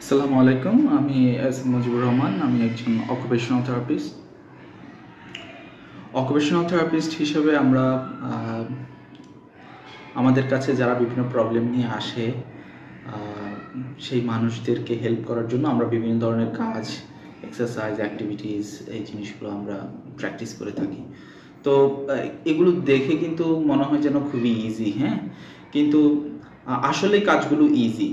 আসসালামু আলাইকুম। আমি এস মুজিবুর রহমান। আমি একজন অকুপেশনাল থেরাপিস্ট। অকুপেশনাল থেরাপিস্ট হিসেবে আমরা আমাদের কাছে যারা বিভিন্ন প্রবলেম নিয়ে আসে সেই মানুষদেরকে হেল্প করার জন্য আমরা বিভিন্ন ধরনের কাজ, এক্সারসাইজ, অ্যাক্টিভিটিস এই জিনিসগুলো আমরা প্র্যাকটিস করে থাকি। তো এগুলো দেখে কিন্তু মনে হয় যেন খুবই ইজি, হ্যাঁ, কিন্তু আসলে কাজগুলো ইজি,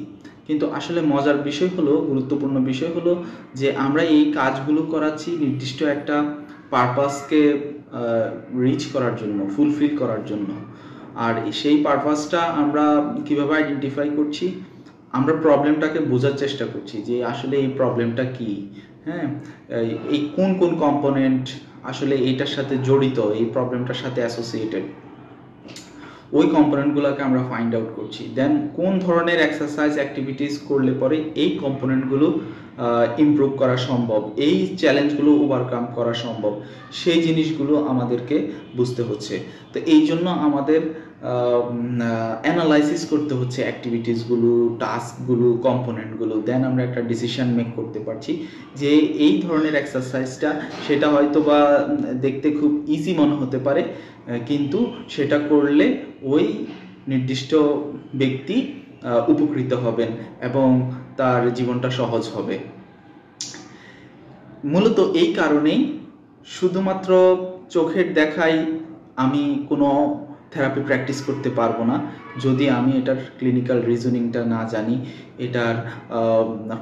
কিন্তু আসলে মজার বিষয় হলো, গুরুত্বপূর্ণ বিষয় হলো যে আমরা এই কাজগুলো করাচ্ছি নির্দিষ্ট একটা পারপাসকে রিচ করার জন্য, ফুলফিল করার জন্য। আর সেই পারপাসটা আমরা কিভাবে আইডেন্টিফাই করছি? আমরা প্রবলেমটাকে বোঝার চেষ্টা করছি যে আসলে এই প্রবলেমটা কি, হ্যাঁ, এই কোন কোন কম্পোনেন্ট আসলে এইটার সাথে জড়িত, এই প্রবলেমটার সাথে অ্যাসোসিয়েটেড, ওই কম্পোনেন্টগুলোকে আমরা ফাইন্ড আউট করছি। দেন কোন ধরনের এক্সারসাইজ অ্যাক্টিভিটিস করলে পরে এই কম্পোনেন্টগুলো ইমপ্রুভ করা সম্ভব, এই চ্যালেঞ্জগুলো ওভারকাম করা সম্ভব, সেই জিনিসগুলো আমাদেরকে বুঝতে হচ্ছে। তো এই জন্য আমাদের অ্যানালাইসিস করতে হচ্ছে অ্যাক্টিভিটিসগুলো, টাস্কগুলো, কম্পোনেন্টগুলো। দেন আমরা একটা ডিসিশন মেক করতে পারছি যে এই ধরনের এক্সারসাইজটা, সেটা হয়তো বা দেখতে খুব ইজি মনে হতে পারে, কিন্তু সেটা করলে ওই নির্দিষ্ট ব্যক্তি উপকৃত হবেন এবং তার জীবনটা সহজ হবে। মূলত এই কারণেই শুধুমাত্র চোখের দেখাই আমি কোনো থেরাপি প্র্যাকটিস করতে পারবো না যদি আমি এটার ক্লিনিক্যাল রিজনিংটা না জানি, এটার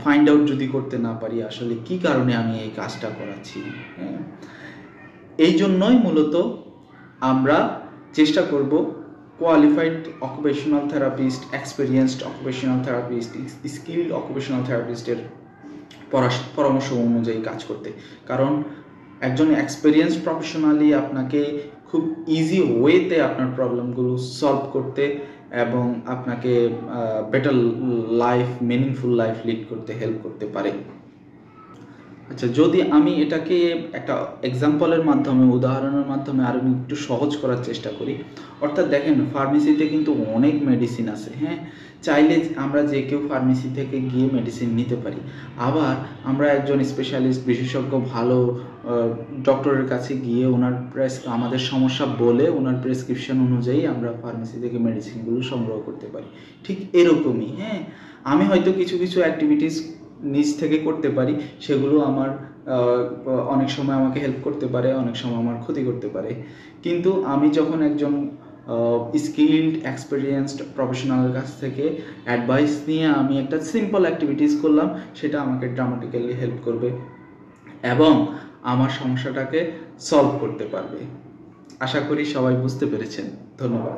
ফাইন্ড আউট যদি করতে না পারি আসলে কি কারণে আমি এই কাজটা করাচ্ছি। হ্যাঁ, এই জন্যই মূলত আমরা চেষ্টা করব qualified occupational therapist, experienced occupational therapist, skilled occupational থেরাপিস্টের পরামর্শ অনুযায়ী কাজ করতে। কারণ একজন এক্সপেরিয়েন্স প্রফেশনালি আপনাকে খুব ইজি ওয়েতে আপনার প্রবলেমগুলো সলভ করতে এবং আপনাকে better life, meaningful life lead করতে হেল্প করতে পারে। আচ্ছা, যদি আমি এটাকে একটা এক্সাম্পলের মাধ্যমে, উদাহরণের মাধ্যমে আরও একটু সহজ করার চেষ্টা করি। অর্থাৎ দেখেন, ফার্মেসিতে কিন্তু অনেক মেডিসিন আছে, হ্যাঁ, চাইলে আমরা যে কেউ ফার্মেসি থেকে গিয়ে মেডিসিন নিতে পারি। আবার আমরা একজন স্পেশালিস্ট, বিশেষজ্ঞ, ভালো ডক্টরের কাছে গিয়ে আমাদের সমস্যা বলে ওনার প্রেসক্রিপশন অনুযায়ী আমরা ফার্মেসি থেকে মেডিসিনগুলো সংগ্রহ করতে পারি। ঠিক এরকমই, হ্যাঁ, আমি হয়তো কিছু কিছু অ্যাক্টিভিটিস নিজ থেকে করতে পারি, সেগুলো আমার অনেক সময় আমাকে হেল্প করতে পারে, অনেক সময় আমার ক্ষতি করতে পারে। কিন্তু আমি যখন একজন স্কিলড, এক্সপেরিয়েন্সড প্রফেশনালের কাছ থেকে অ্যাডভাইস নিয়ে আমি একটা সিম্পল অ্যাক্টিভিটিস করলাম, সেটা আমাকে ড্রামাটিক্যালি হেল্প করবে এবং আমার সমস্যাটাকে সলভ করতে পারবে। আশা করি সবাই বুঝতে পেরেছেন। ধন্যবাদ।